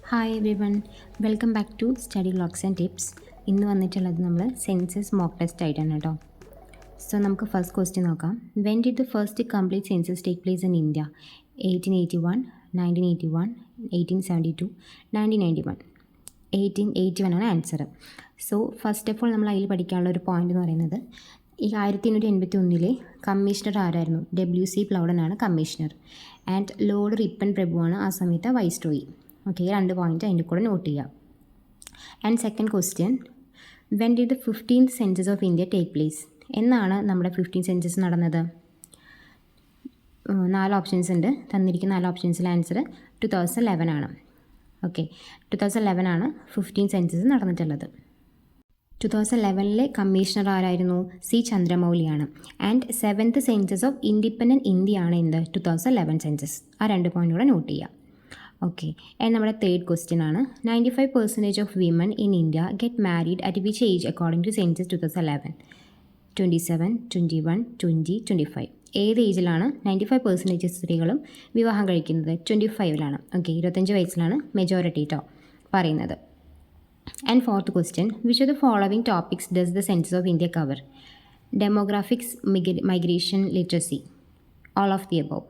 Hi everyone, welcome back to study vlogs and tips. ഇന്ന് വന്നിട്ടുള്ളത് നമ്മൾ census mock test ആയിട്ടാണ് കേട്ടോ. സോ നമുക്ക് ഫസ്റ്റ് ക്വസ്റ്റ്യൻ നോക്കാം. When did the first complete census take place in India? 1881, 1981, 1872, 1991. 1881 ആണ് answer. So first of all നമ്മൾ അതിൽ പഠിക്കാനുള്ള ഒരു പോയിന്റ് എന്ന് പറയുന്നത്, ഈ 1881 കമ്മീഷണർ ആരായിരുന്നു? WC പ്ലൗഡനാണ് കമ്മീഷണർ. ആൻഡ് ലോർഡ് റിപ്പൺ പ്രഭുവാണ് ആ സമയത്ത് വൈസ്രോയി. ഓക്കെ, 2 പോയിൻറ്റ് അതിൻ്റെ കൂടെ നോട്ട് ചെയ്യാം. And second question, when did the 15th census of India take place? എന്നാണ് നമ്മുടെ 15th സെൻസസ് നടന്നത്? 4 ഓപ്ഷൻസ് ഉണ്ട്. തന്നിരിക്കുന്ന 4 ഓപ്ഷൻസിലെ ആൻസർ 2011 ആണ്. ഓക്കെ, 2011 ആണ് 15th സെൻസസ് നടന്നിട്ടുള്ളത്. 2011 കമ്മീഷണർ ആരായിരുന്നു? C. ചന്ദ്രമൗലിയാണ്. And 7th census of independent India ആണ് എന്ത്? 2011 സെൻസസ്. ആ 2 പോയിൻ്റ് കൂടെ നോട്ട് ചെയ്യാം. ഓക്കെ, ആൻഡ് നമ്മുടെ തേർഡ് ക്വസ്റ്റ്യൻ ആണ്, 95% of women in India get married at which age according to census 2011? 27, 21, 20, 25. ഏത് ഏജിലാണ് 95% സ്ത്രീകളും വിവാഹം കഴിക്കുന്നത്? 25ലാണ്. ഓക്കെ, 25 വയസ്സിലാണ് മെജോറിറ്റി കേട്ടോ പറയുന്നത്. And fourth question, which of the following topics does the census of India cover? Demographics, migration, literacy, all of the above.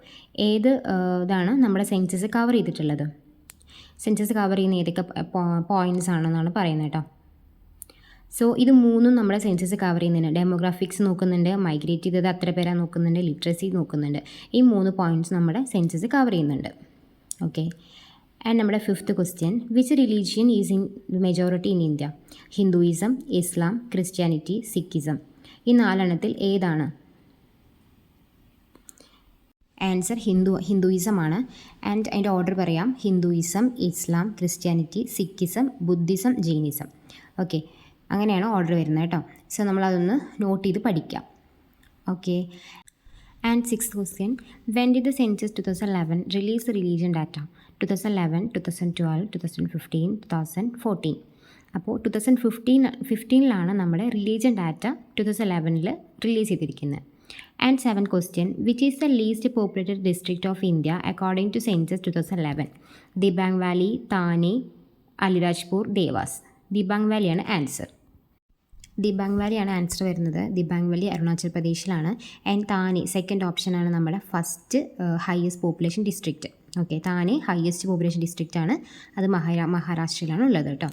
ഏത് ഇതാണ് നമ്മുടെ സെൻസസ് കവർ ചെയ്തിട്ടുള്ളത്? സെൻസസ് കവർ ചെയ്യുന്ന ഏതൊക്കെ പോയിൻറ്റ്സ് ആണെന്നാണ് പറയുന്നത് കേട്ടോ. സോ ഇത് മൂന്നും നമ്മുടെ സെൻസസ് കവർ ചെയ്യുന്നുണ്ട്. ഡെമോഗ്രാഫിക്സ് നോക്കുന്നുണ്ട്, മൈഗ്രേറ്റ് ചെയ്തത് എത്ര പേരാണ് നോക്കുന്നുണ്ട്, ലിറ്ററസി നോക്കുന്നുണ്ട്. ഈ 3 പോയിൻറ്റ്സ് നമ്മുടെ സെൻസസ് കവർ ചെയ്യുന്നുണ്ട്. ഓക്കെ, ആൻഡ് നമ്മുടെ fifth question, which religion is in majority in India? Hinduism, Islam, Christianity, Sikhism. ഈ 4 ഏതാണ്? ആൻസർ ഹിന്ദുയിസം ആണ്. ആൻഡ് അതിൻ്റെ ഓർഡർ പറയാം: Hinduism, Islam, Christianity, Sikhism, Buddhism, Jainism. Okay, അങ്ങനെയാണ് ഓർഡർ വരുന്നത് കേട്ടോ. സോ നമ്മളതൊന്ന് നോട്ട് ചെയ്ത് പഠിക്കാം. Okay, and sixth question, when did the census 2011 release the religion data? 2011, 2012, 2015, 2014. അപ്പോൾ 2015 നമ്മുടെ റിലീജിയൻ ഡാറ്റ 2011 റിലീസ് ചെയ്തിരിക്കുന്നത്. And 7th question, which is the least populated district of India according to census 2011? Dibang valley, Thane, Alirajpur, Dewas. Dibang വാലിയാണ് answer. Dibang വാലിയാണ് answer വരുന്നത്. Dibang valley Arunachal പ്രദേശിലാണ്. And Thane second ഓപ്ഷനാണ് നമ്മുടെ first highest population district. Okay, Thane highest population district ആണ്. അത് മഹാരാഷ്ട്രയിലാണ് ഉള്ളത് കേട്ടോ.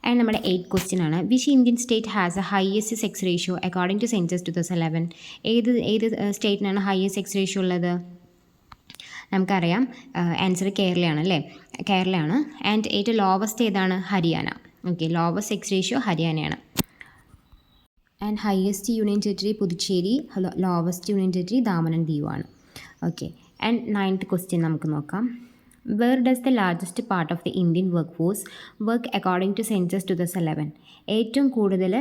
ആൻഡ് നമ്മുടെ 8th ക്വസ്റ്റ്യൻ ആണ്, which Indian state has a highest sex ratio according to census 2011? ഏത് സ്റ്റേറ്റിനാണ് ഹയസ്റ്റ് സെക്സ് റേഷ്യോ ഉള്ളത്? നമുക്കറിയാം, ആൻസർ കേരളയാണ് അല്ലേ? കേരളയാണ്. ആൻഡ് ഏറ്റവും ലോവസ്റ്റ് ഏതാണ്? Haryana. Okay, lowest sex ratio ഹരിയാനയാണ്. And highest union territory Puducherry, lowest union territory Daman and Diu ആണ്. Okay, and 9th question നമുക്ക് നോക്കാം. Where does the largest part of the Indian workforce work according to census 2011? ഏറ്റവും കൂടുതൽ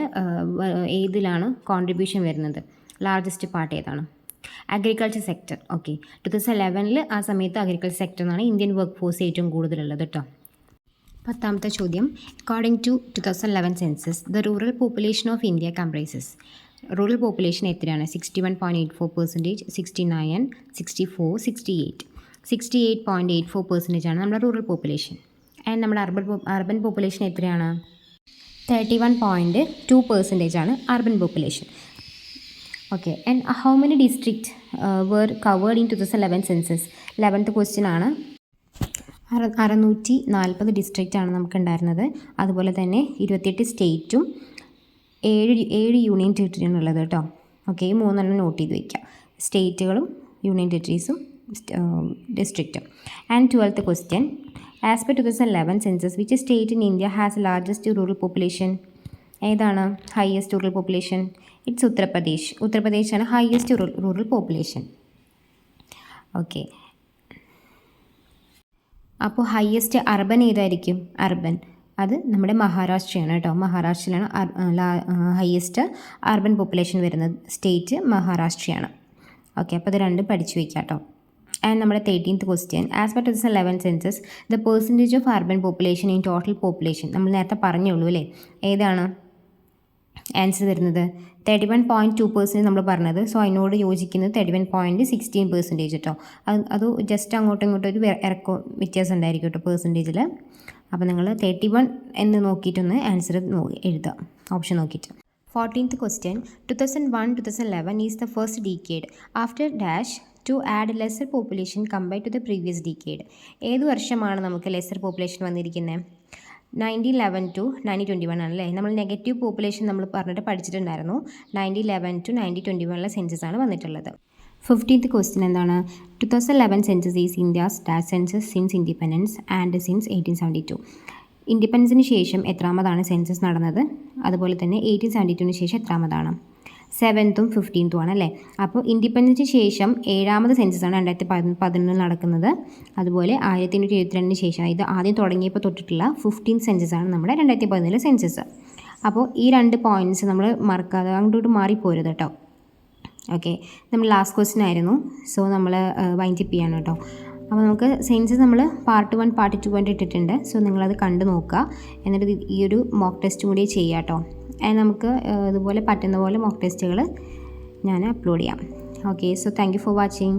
ഏതിലാണ് contribution വരുന്നത്? Largest part ഏതാണ്? Agriculture sector. Okay, 2011 ആ സമയത്ത് അഗ്രികൾച്ചർ സെക്ടർ എന്നാണ് ഇന്ത്യൻ വർക്ക് ഫോഴ്സ് ഏറ്റവും കൂടുതലുള്ളത് കേട്ടോ. 10th ചോദ്യം, according to 2011 census the rural population of India comprises? Rural population എത്രയാണ്? 61.84%, 69, 64, 68. 68.84% ആണ് നമ്മുടെ റൂറൽ പോപ്പുലേഷൻ. ആൻഡ് നമ്മുടെ അർബൻ പോപ്പുലേഷൻ എത്രയാണ്? 31.2% ആണ് urban population. Okay, and how many district were covered in 2011 census? 11th question ആണ്. 640 ഡിസ്ട്രിക്റ്റ് ആണ് നമുക്കുണ്ടായിരുന്നത്. അതുപോലെ തന്നെ 28 സ്റ്റേറ്റും 7 യൂണിയൻ ടെറിട്ടറിയാണ് ഉള്ളത് കേട്ടോ. ഓക്കെ, ഈ 3 നോട്ട് ചെയ്ത് വയ്ക്കാം: സ്റ്റേറ്റുകളും union ടെറിട്ടറീസും district. And 12th question, as per 2011 census, which state in India has the largest rural population? ഏതാണ് highest rural population? It's Uttar Pradesh. ഉത്തർപ്രദേശാണ് ഹയസ്റ്റ് റൂറൽ പോപ്പുലേഷൻ. ഓക്കെ, അപ്പോൾ ഹയസ്റ്റ് അർബൻ ഏതായിരിക്കും? അർബൻ അത് നമ്മുടെ മഹാരാഷ്ട്രയാണ് കേട്ടോ. മഹാരാഷ്ട്രയിലാണ് ഹയസ്റ്റ് അർബൻ പോപ്പുലേഷൻ വരുന്നത്. സ്റ്റേറ്റ് മഹാരാഷ്ട്രയാണ്. ഓക്കെ, അപ്പോൾ ഇത് 2 പഠിച്ചു വയ്ക്കാം കേട്ടോ. ആൻഡ് നമ്മുടെ 13th question, as per 2011 census the percentage of urban population in total population? നമ്മൾ നേരത്തെ പറഞ്ഞുള്ളൂ അല്ലേ? ഏതാണ് ആൻസർ വരുന്നത്? 31.2% നമ്മൾ പറഞ്ഞത്. സോ അതിനോട് യോജിക്കുന്നത് 31.16% കേട്ടോ. അത് ജസ്റ്റ് അങ്ങോട്ടും ഇങ്ങോട്ടും ഒരു വ്യത്യാസം ഉണ്ടായിരിക്കും കേട്ടോ പെർസെൻറ്റേജിൽ. അപ്പോൾ നിങ്ങൾ 31 എന്ന് നോക്കിയിട്ടൊന്ന് ആൻസർ എഴുതുക, ഓപ്ഷൻ നോക്കിയിട്ട്. 14th question, 2001-2011 is the first decade after dash to add lesser population compared to the previous decade. ഏത് വർഷമാണ് നമുക്ക് ലെസർ പോപ്പുലേഷൻ വന്നിരിക്കുന്നത്? 1911 to 1921 ആണല്ലേ. നമ്മൾ നെഗറ്റീവ് പോപ്പുലേഷൻ നമ്മൾ പറഞ്ഞിട്ട് പഠിച്ചിട്ടുണ്ടായിരുന്നു. 1911 to 1921 സെൻസസ് ആണ് വന്നിട്ടുള്ളത്. 15th question എന്താണ്? 2011 census is India's dash census since independence and since 1872. ഇൻഡിപെൻഡൻസിന് ശേഷം എത്രാമതാണ് സെൻസസ് നടന്നത്? അതുപോലെ തന്നെ 1872 ശേഷം എത്രാമതാണ്? 7th 15th ആണല്ലേ. അപ്പോൾ ഇൻഡിപെൻഡൻസിന് ശേഷം 7ാമത് സെൻസസാണ് 2011 നടക്കുന്നത്. അതുപോലെ 1872 ശേഷം, ഇത് ആദ്യം തുടങ്ങിയപ്പോൾ തൊട്ടിട്ടുള്ള 15th സെൻസസാണ് നമ്മുടെ 2011 സെൻസസ്. അപ്പോൾ ഈ 2 പോയിൻറ്റ്സ് നമ്മൾ മറക്കാതെ അങ്ങോട്ട് മാറിപ്പോരുത് കേട്ടോ. ഓക്കെ, നമ്മൾ ലാസ്റ്റ് ക്വസ്റ്റ്യൻ ആയിരുന്നു. സോ നമ്മൾ വൈൻഡപ്പ് ചെയ്യാണ് കേട്ടോ. അപ്പോൾ നമുക്ക് സെൻസസ് നമ്മൾ പാർട്ട് 1 പാർട്ട് 2 ആയിട്ട് ഇട്ടിട്ടുണ്ട്. സോ നിങ്ങളത് കണ്ടു നോക്കുക, എന്നിട്ട് ഈ ഒരു മോക്ക് ടെസ്റ്റും കൂടി ചെയ്യാം കേട്ടോ. നമുക്ക് ഇതുപോലെ പറ്റുന്ന പോലെ മോക്ക് ടെസ്റ്റുകൾ ഞാൻ അപ്ലോഡ് ചെയ്യാം. Okay, so thank you for watching.